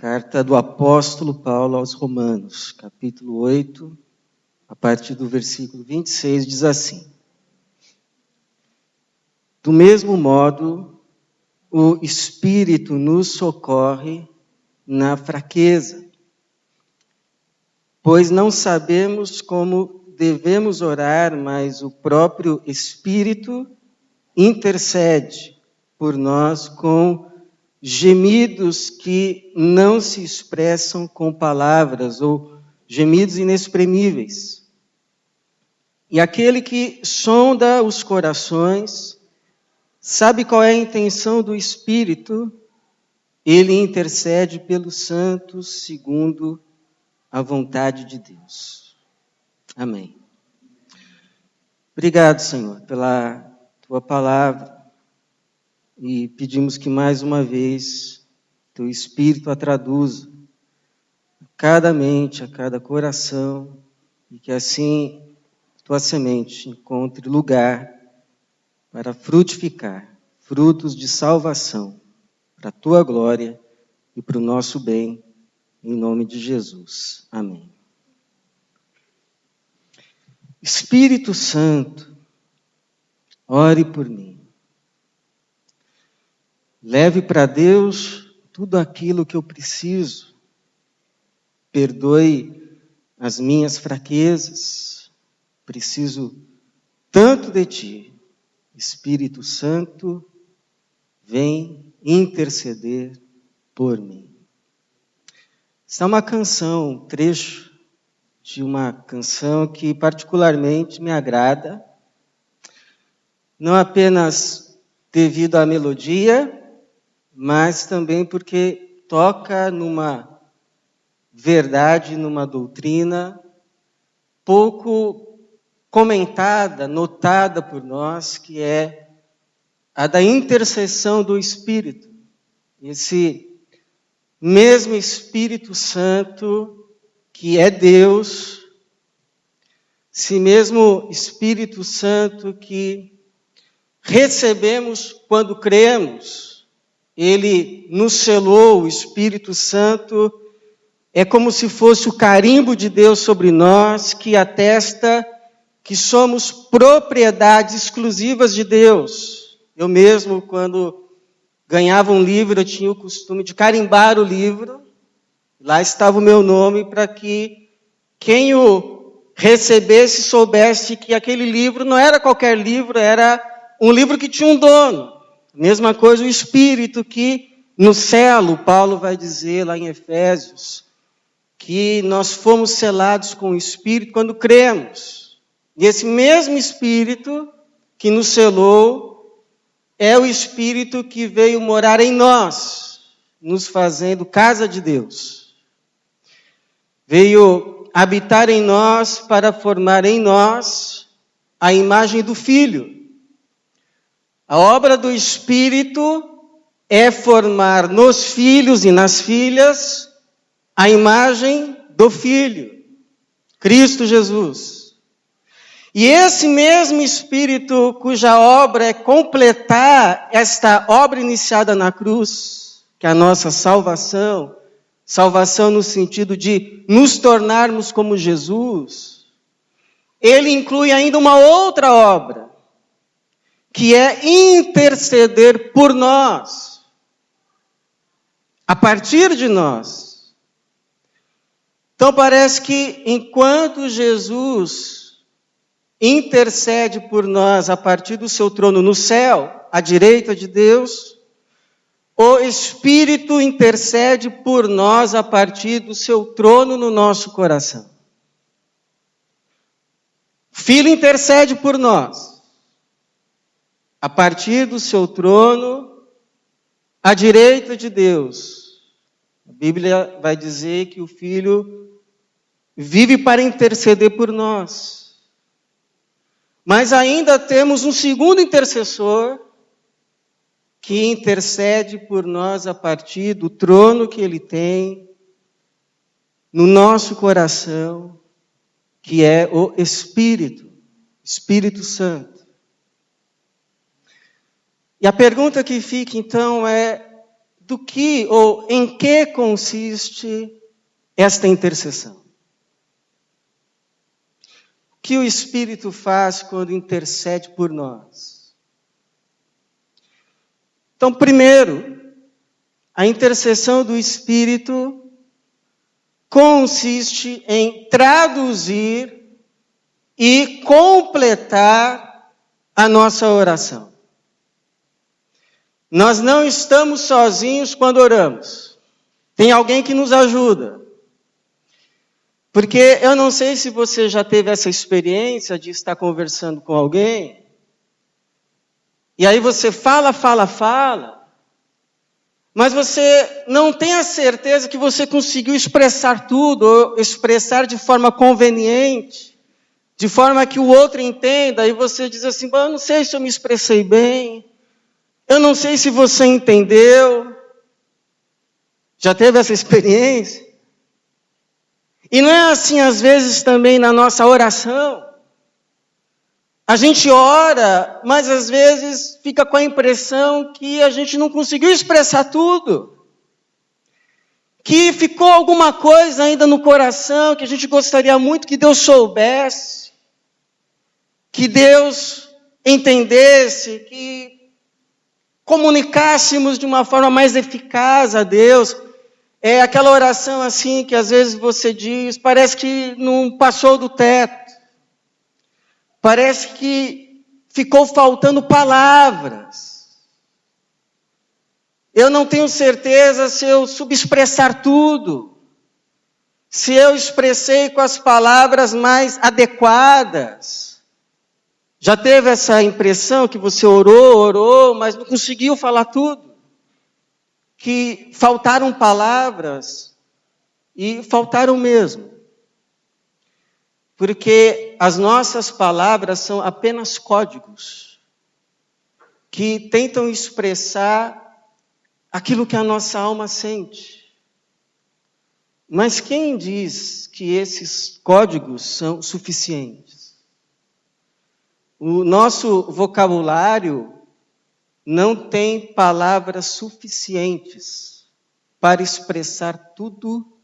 Carta do apóstolo Paulo aos Romanos, capítulo 8, a partir do versículo 26, diz assim: Do mesmo modo, o Espírito nos socorre na fraqueza, pois não sabemos como devemos orar, mas o próprio Espírito intercede por nós com gemidos que não se expressam com palavras, ou gemidos inexprimíveis. E aquele que sonda os corações, sabe qual é a intenção do Espírito, ele intercede pelos santos segundo a vontade de Deus. Amém. Obrigado, Senhor, pela tua palavra. E pedimos que mais uma vez teu Espírito a traduza a cada mente, a cada coração, e que assim tua semente encontre lugar para frutificar frutos de salvação, para a tua glória e para o nosso bem, em nome de Jesus. Amém. Espírito Santo, ore por mim. Leve para Deus tudo aquilo que eu preciso. Perdoe as minhas fraquezas. Preciso tanto de Ti. Espírito Santo, vem interceder por mim. Essa é uma canção, um trecho de uma canção que particularmente me agrada. Não apenas devido à melodia, mas também porque toca numa verdade, numa doutrina pouco comentada, notada por nós, que é a da intercessão do Espírito. Esse mesmo Espírito Santo, que é Deus, esse mesmo Espírito Santo que recebemos quando cremos, ele nos selou, o Espírito Santo é como se fosse o carimbo de Deus sobre nós, que atesta que somos propriedades exclusivas de Deus. Eu mesmo, quando ganhava um livro, eu tinha o costume de carimbar o livro, lá estava o meu nome, para que quem o recebesse soubesse que aquele livro não era qualquer livro, era um livro que tinha um dono. Mesma coisa o Espírito que nos sela, Paulo vai dizer lá em Efésios, que nós fomos selados com o Espírito quando cremos. E esse mesmo Espírito que nos selou é o Espírito que veio morar em nós, nos fazendo casa de Deus. Veio habitar em nós para formar em nós a imagem do Filho. A obra do Espírito é formar nos filhos e nas filhas a imagem do Filho, Cristo Jesus. E esse mesmo Espírito, cuja obra é completar esta obra iniciada na cruz, que é a nossa salvação, salvação no sentido de nos tornarmos como Jesus, ele inclui ainda uma outra obra, que é interceder por nós, a partir de nós. Então parece que enquanto Jesus intercede por nós a partir do seu trono no céu, à direita de Deus, o Espírito intercede por nós a partir do seu trono no nosso coração. O Filho intercede por nós a partir do seu trono, à direita de Deus. A Bíblia vai dizer que o Filho vive para interceder por nós. Mas ainda temos um segundo intercessor, que intercede por nós a partir do trono que Ele tem no nosso coração, que é o Espírito Santo. E a pergunta que fica, então, é: do que ou em que consiste esta intercessão. O que o Espírito faz quando intercede por nós? Então, primeiro, a intercessão do Espírito consiste em traduzir e completar a nossa oração. Nós não estamos sozinhos quando oramos. Tem alguém que nos ajuda. Porque eu não sei se você já teve essa experiência de estar conversando com alguém, e aí você fala, mas você não tem a certeza que você conseguiu expressar tudo, ou expressar de forma conveniente, de forma que o outro entenda, e você diz assim, eu não sei se eu me expressei bem, eu não sei se você entendeu. Já teve essa experiência? E não é assim às vezes também na nossa oração. A gente ora, mas às vezes fica com a impressão que a gente não conseguiu expressar tudo. Que ficou alguma coisa ainda no coração, que a gente gostaria muito que Deus soubesse, que Deus entendesse, que comunicássemos de uma forma mais eficaz a Deus. É aquela oração assim que às vezes você diz, parece que não passou do teto. Parece que ficou faltando palavras. Eu não tenho certeza se eu subexpressar tudo, se eu expressei com as palavras mais adequadas. Já teve essa impressão que você orou, mas não conseguiu falar tudo? Que faltaram palavras e faltaram mesmo. Porque as nossas palavras são apenas códigos que tentam expressar aquilo que a nossa alma sente. Mas quem diz que esses códigos são suficientes? O nosso vocabulário não tem palavras suficientes para expressar tudo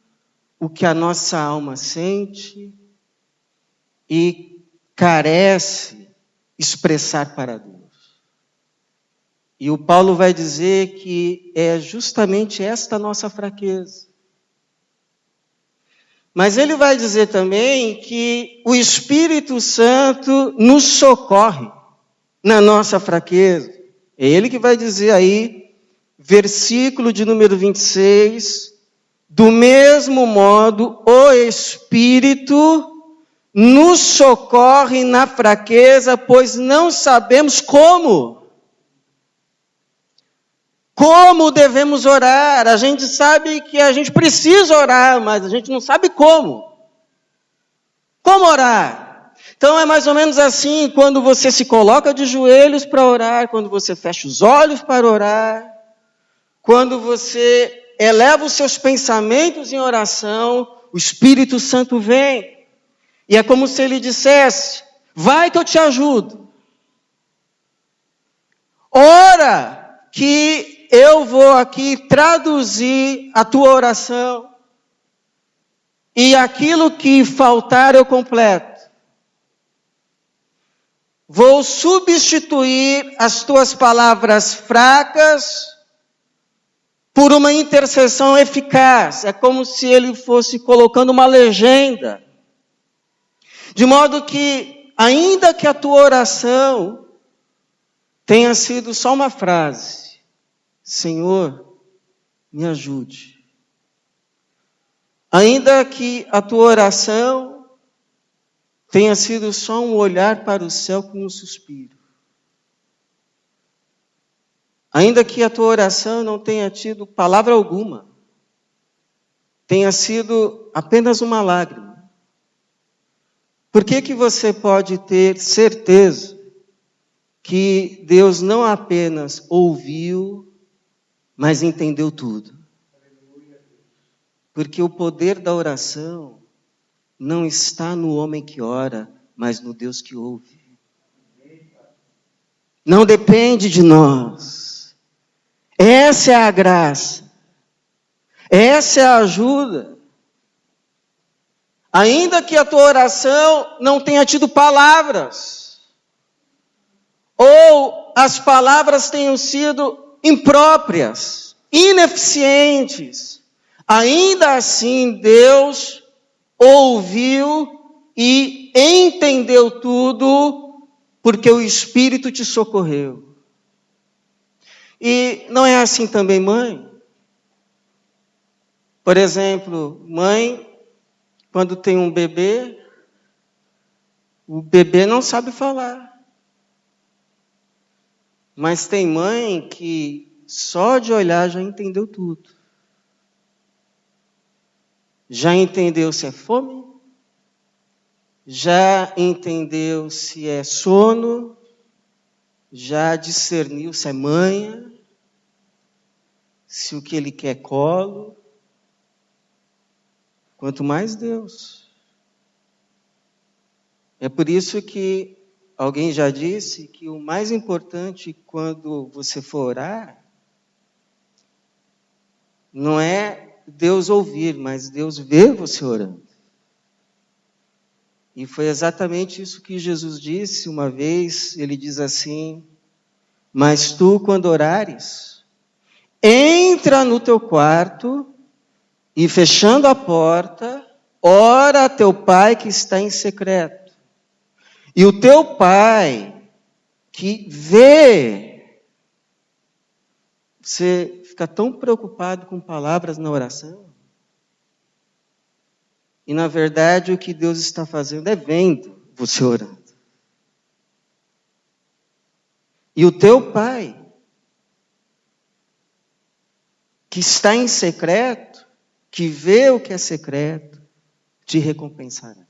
o que a nossa alma sente e carece expressar para Deus. E o Paulo vai dizer que é justamente esta nossa fraqueza. Mas ele vai dizer também que o Espírito Santo nos socorre na nossa fraqueza. É ele que vai dizer aí, versículo de número 26, do mesmo modo o Espírito nos socorre na fraqueza, pois não sabemos como devemos orar. A gente sabe que a gente precisa orar, mas a gente não sabe como. Como orar? Então é mais ou menos assim, quando você se coloca de joelhos para orar, quando você fecha os olhos para orar, quando você eleva os seus pensamentos em oração, o Espírito Santo vem. E é como se ele dissesse, vai que eu te ajudo. Ora, que eu vou aqui traduzir a tua oração. E aquilo que faltar eu completo. Vou substituir as tuas palavras fracas por uma intercessão eficaz. É como se ele fosse colocando uma legenda. De modo que, ainda que a tua oração tenha sido só uma frase, Senhor, me ajude. Ainda que a tua oração tenha sido só um olhar para o céu com um suspiro. Ainda que a tua oração não tenha tido palavra alguma, tenha sido apenas uma lágrima. Por que você pode ter certeza que Deus não apenas ouviu, mas entendeu tudo? Porque o poder da oração não está no homem que ora, mas no Deus que ouve. Não depende de nós. Essa é a graça. Essa é a ajuda. Ainda que a tua oração não tenha tido palavras, ou as palavras tenham sido impróprias, ineficientes, ainda assim Deus ouviu e entendeu tudo, porque o Espírito te socorreu. E não é assim também, mãe? Por exemplo, mãe, quando tem um bebê, o bebê não sabe falar. Mas tem mãe que só de olhar já entendeu tudo. Já entendeu se é fome, já entendeu se é sono, já discerniu se é manha, se o que ele quer é colo. Quanto mais Deus. É por isso que alguém já disse que o mais importante quando você for orar não é Deus ouvir, mas Deus ver você orando. E foi exatamente isso que Jesus disse uma vez. Ele diz assim: mas tu, quando orares, entra no teu quarto e, fechando a porta, ora a teu pai que está em secreto. E o teu pai que vê. Você fica tão preocupado com palavras na oração. E na verdade o que Deus está fazendo é vendo você orando. E o teu pai, que está em secreto, que vê o que é secreto, te recompensará.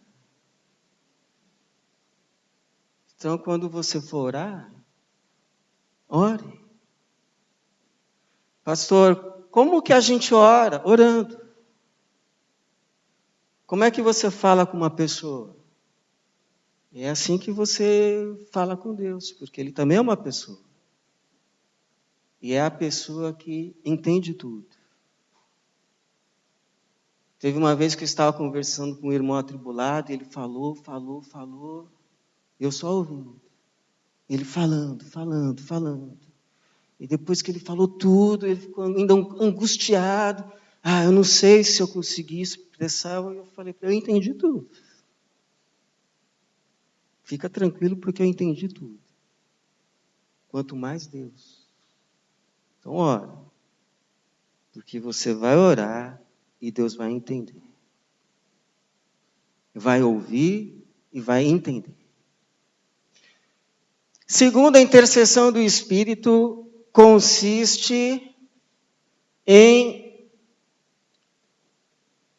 Então, quando você for orar, ore. Pastor, como que a gente ora? Orando. Como é que você fala com uma pessoa? É assim que você fala com Deus, porque Ele também é uma pessoa. E é a pessoa que entende tudo. Teve uma vez que eu estava conversando com um irmão atribulado, e ele falou. Eu só ouvindo. Ele falando. E depois que ele falou tudo, ele ficou ainda angustiado. Eu não sei se eu consegui expressar. Eu falei, eu entendi tudo. Fica tranquilo, porque eu entendi tudo. Quanto mais Deus. Então, ora. Porque você vai orar e Deus vai entender. Vai ouvir e vai entender. Segundo, a intercessão do Espírito consiste em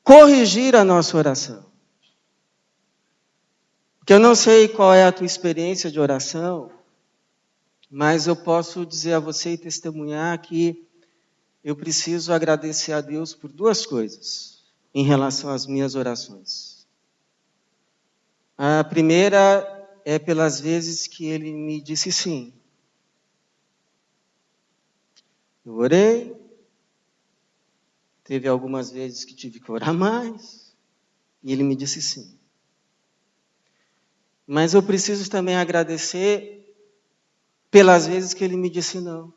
corrigir a nossa oração. Porque eu não sei qual é a tua experiência de oração, mas eu posso dizer a você e testemunhar que eu preciso agradecer a Deus por duas coisas em relação às minhas orações. A primeira é pelas vezes que Ele me disse sim. Eu orei, teve algumas vezes que tive que orar mais, e Ele me disse sim. Mas eu preciso também agradecer pelas vezes que Ele me disse não.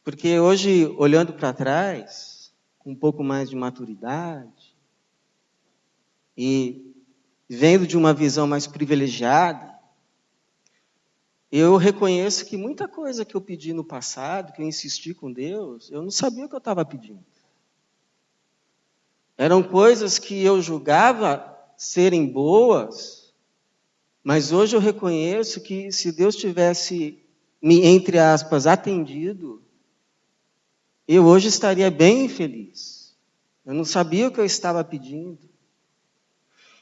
Porque hoje, olhando para trás, com um pouco mais de maturidade, e vendo de uma visão mais privilegiada, eu reconheço que muita coisa que eu pedi no passado, que eu insisti com Deus, eu não sabia o que eu estava pedindo. Eram coisas que eu julgava serem boas, mas hoje eu reconheço que se Deus tivesse me, entre aspas, atendido, eu hoje estaria bem feliz. Eu não sabia o que eu estava pedindo.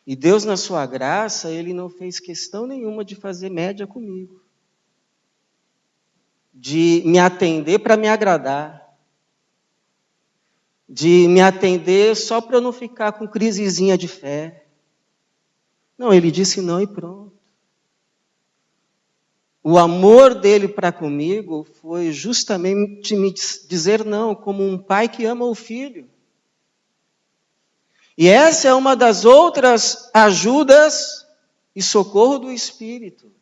E Deus, na sua graça, Ele não fez questão nenhuma de fazer média comigo. De me atender para me agradar. De me atender só para eu não ficar com crisezinha de fé. Não, Ele disse não e pronto. o amor dele para comigo foi justamente me dizer não, como um pai que ama o filho. E essa é uma das outras ajudas e socorro do Espírito.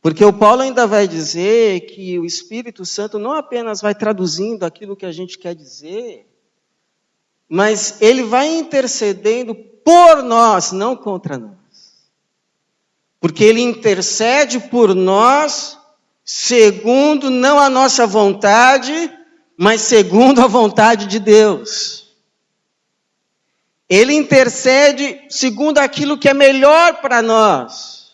Porque o Paulo ainda vai dizer que o Espírito Santo não apenas vai traduzindo aquilo que a gente quer dizer, mas ele vai intercedendo por nós, não contra nós. Porque ele intercede por nós, segundo não a nossa vontade, mas segundo a vontade de Deus. Ele intercede segundo aquilo que é melhor para nós.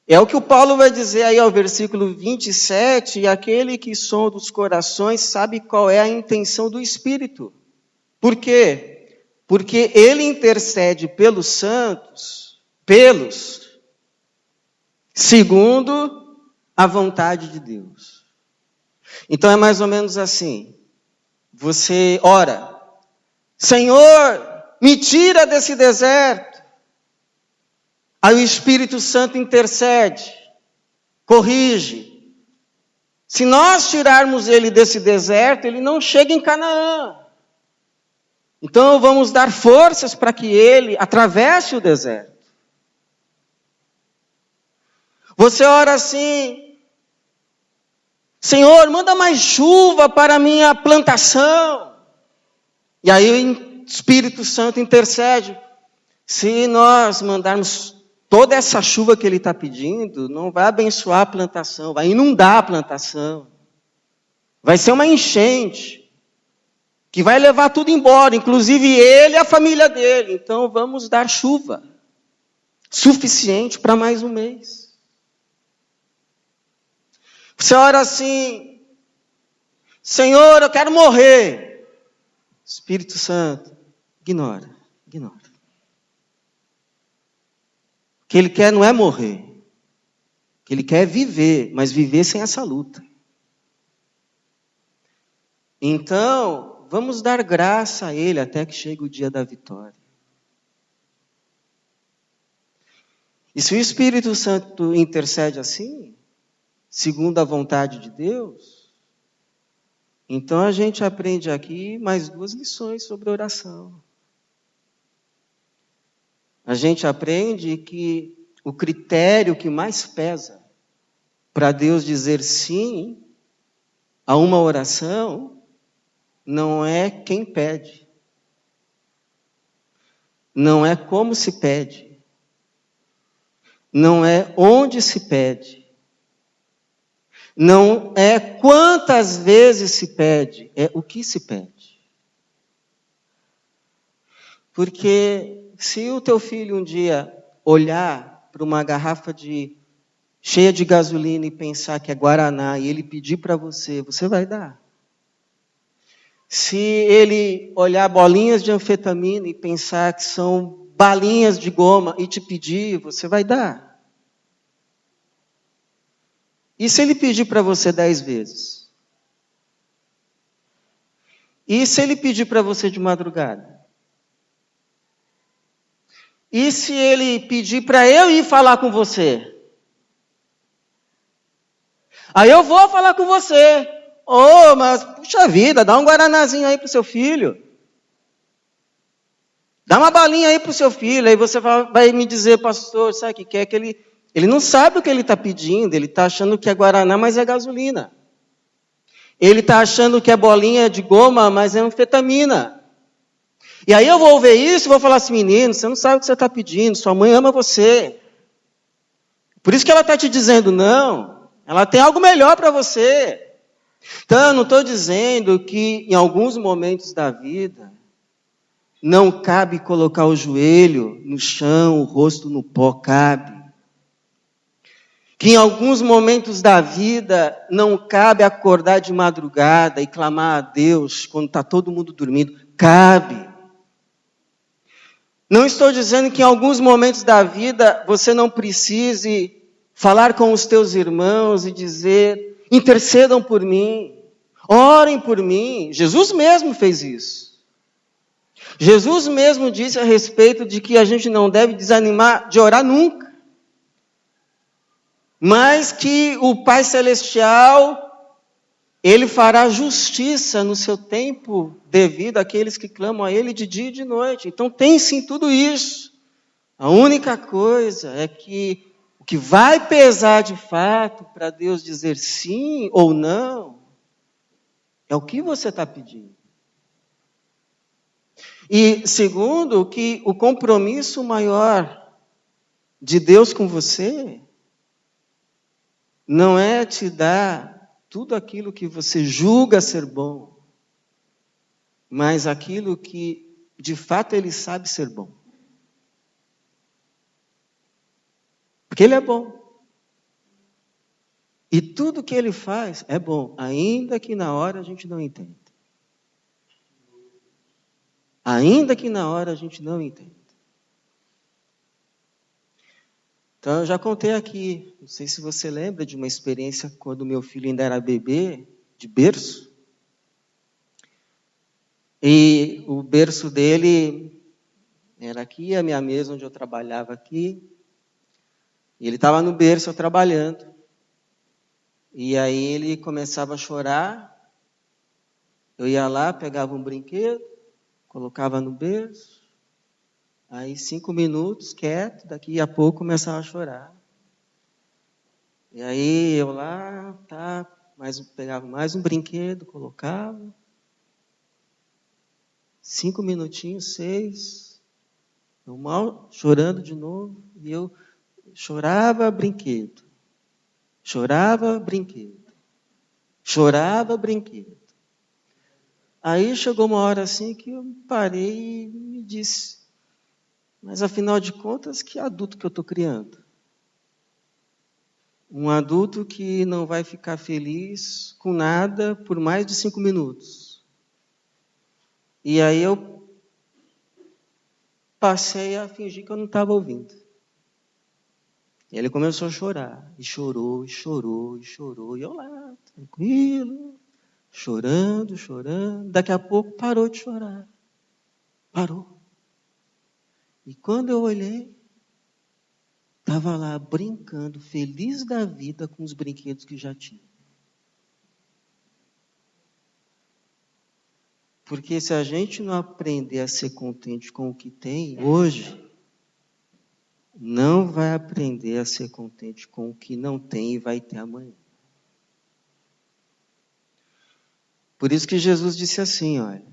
É o que o Paulo vai dizer aí ao versículo 27, e aquele que sonda os corações sabe qual é a intenção do Espírito. Por quê? Porque ele intercede pelos santos, segundo a vontade de Deus. Então é mais ou menos assim. Você ora, Senhor, me tira desse deserto. Aí o Espírito Santo intercede, corrige. Se nós tirarmos ele desse deserto, ele não chega em Canaã. Então vamos dar forças para que ele atravesse o deserto. Você ora assim, Senhor, manda mais chuva para a minha plantação. E aí o Espírito Santo intercede. Se nós mandarmos toda essa chuva que ele está pedindo, não vai abençoar a plantação, vai inundar a plantação. Vai ser uma enchente, que vai levar tudo embora, inclusive ele e a família dele. Então vamos dar chuva, suficiente para mais um mês. Você ora assim, Senhor, eu quero morrer. Espírito Santo, ignora. O que ele quer não é morrer. O que ele quer é viver, mas viver sem essa luta. Então, vamos dar graça a ele até que chegue o dia da vitória. E se o Espírito Santo intercede assim, segundo a vontade de Deus, então a gente aprende aqui mais 2 lições sobre oração. A gente aprende que o critério que mais pesa para Deus dizer sim a uma oração não é quem pede, não é como se pede, não é onde se pede, não é quantas vezes se pede, é o que se pede. Porque se o teu filho um dia olhar para uma garrafa cheia de gasolina e pensar que é Guaraná e ele pedir para você, você vai dar. Se ele olhar bolinhas de anfetamina e pensar que são balinhas de goma e te pedir, você vai dar. E se ele pedir para você 10 vezes? E se ele pedir para você de madrugada? E se ele pedir para eu ir falar com você? Aí eu vou falar com você. Oh, mas puxa vida, dá um guaranazinho aí para o seu filho. Dá uma balinha aí para o seu filho. Aí você vai me dizer, pastor, sabe o que quer? Que ele não sabe o que ele está pedindo. Ele está achando que é guaraná, mas é gasolina. Ele está achando que é bolinha de goma, mas é anfetamina. E aí eu vou ver isso e vou falar assim, menino, você não sabe o que você está pedindo, sua mãe ama você. Por isso que ela está te dizendo não, ela tem algo melhor para você. Então eu não estou dizendo que em alguns momentos da vida não cabe colocar o joelho no chão, o rosto no pó, cabe. Que em alguns momentos da vida não cabe acordar de madrugada e clamar a Deus quando está todo mundo dormindo, cabe. Não estou dizendo que em alguns momentos da vida você não precise falar com os teus irmãos e dizer, intercedam por mim, orem por mim. Jesus mesmo fez isso. Jesus mesmo disse a respeito de que a gente não deve desanimar de orar nunca. mas que o Pai Celestial, Ele fará justiça no seu tempo devido àqueles que clamam a Ele de dia e de noite. Então tem sim tudo isso. A única coisa é que o que vai pesar de fato para Deus dizer sim ou não é o que você está pedindo. E segundo, que o compromisso maior de Deus com você não é te dar tudo aquilo que você julga ser bom, mas aquilo que de fato Ele sabe ser bom. Porque Ele é bom. E tudo que Ele faz é bom, ainda que na hora a gente não entenda. Ainda que na hora a gente não entenda. Então, eu já contei aqui, não sei se você lembra de uma experiência quando meu filho ainda era bebê, de berço. E o berço dele era aqui, a minha mesa onde eu trabalhava aqui. E ele estava no berço, eu trabalhando. E aí ele começava a chorar. Eu ia lá, pegava um brinquedo, colocava no berço. Aí 5 minutos, quieto, daqui a pouco começava a chorar. E aí eu lá, tá, pegava mais um brinquedo, colocava. 5 minutinhos, 6. Eu mal chorando de novo. E eu chorava brinquedo. Chorava brinquedo. Chorava brinquedo. Aí chegou uma hora assim que eu parei e me disse, mas afinal de contas, que adulto que eu estou criando? Um adulto que não vai ficar feliz com nada por mais de 5 minutos. E aí eu passei a fingir que eu não estava ouvindo. E ele começou a chorar. E chorou, e chorou, e chorou. E eu lá, tranquilo, chorando, chorando. Daqui a pouco parou de chorar. Parou. E quando eu olhei, estava lá brincando, feliz da vida com os brinquedos que já tinha. Porque se a gente não aprender a ser contente com o que tem hoje, não vai aprender a ser contente com o que não tem e vai ter amanhã. Por isso que Jesus disse assim, olha,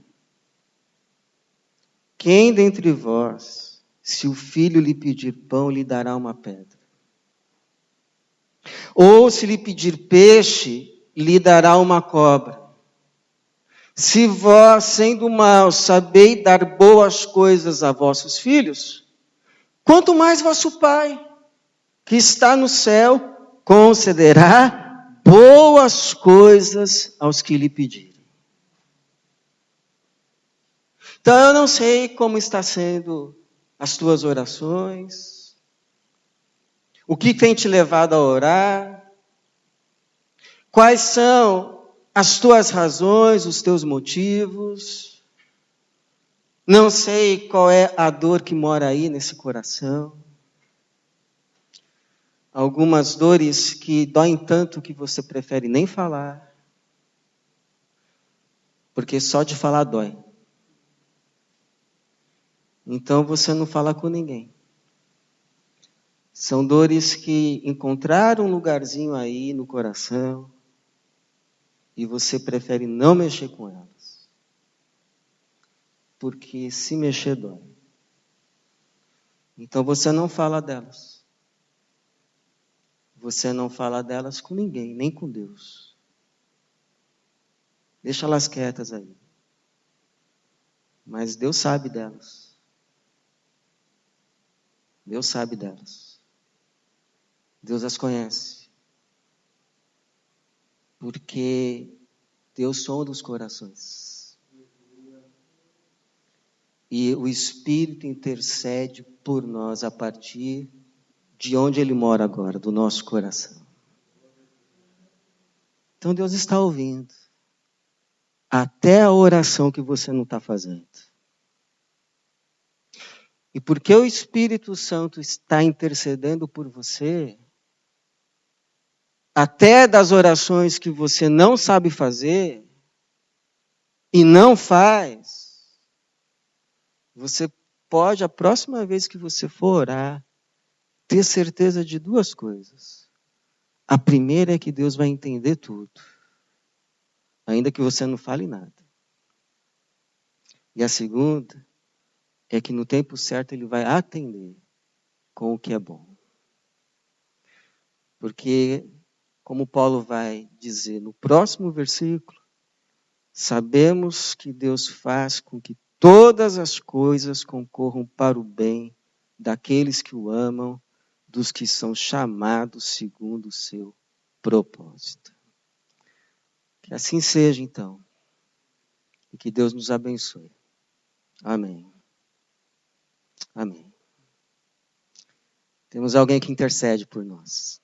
quem dentre vós, se o filho lhe pedir pão, lhe dará uma pedra? Ou se lhe pedir peixe, lhe dará uma cobra? Se vós, sendo maus, sabeis dar boas coisas a vossos filhos, quanto mais vosso Pai, que está no céu, concederá boas coisas aos que lhe pedirem. Então, eu não sei como está sendo as tuas orações, o que tem te levado a orar, quais são as tuas razões, os teus motivos. Não sei qual é a dor que mora aí nesse coração. Algumas dores que doem tanto que você prefere nem falar, porque só de falar dói. Então você não fala com ninguém. São dores que encontraram um lugarzinho aí no coração e você prefere não mexer com elas. Porque se mexer dói. Então você não fala delas. Você não fala delas com ninguém, nem com Deus. Deixa elas quietas aí. Mas Deus sabe delas. Deus sabe delas. Deus as conhece. Porque Deus sonda os corações. E o Espírito intercede por nós a partir de onde Ele mora agora, do nosso coração. Então Deus está ouvindo. Até a oração que você não está fazendo. E porque o Espírito Santo está intercedendo por você, até das orações que você não sabe fazer e não faz, você pode, a próxima vez que você for orar, ter certeza de duas coisas. A primeira é que Deus vai entender tudo, ainda que você não fale nada. E a segunda é que no tempo certo Ele vai atender com o que é bom. Porque, como Paulo vai dizer no próximo versículo, sabemos que Deus faz com que todas as coisas concorram para o bem daqueles que o amam, dos que são chamados segundo o seu propósito. Que assim seja, então. E que Deus nos abençoe. Amém. Amém. Temos alguém que intercede por nós.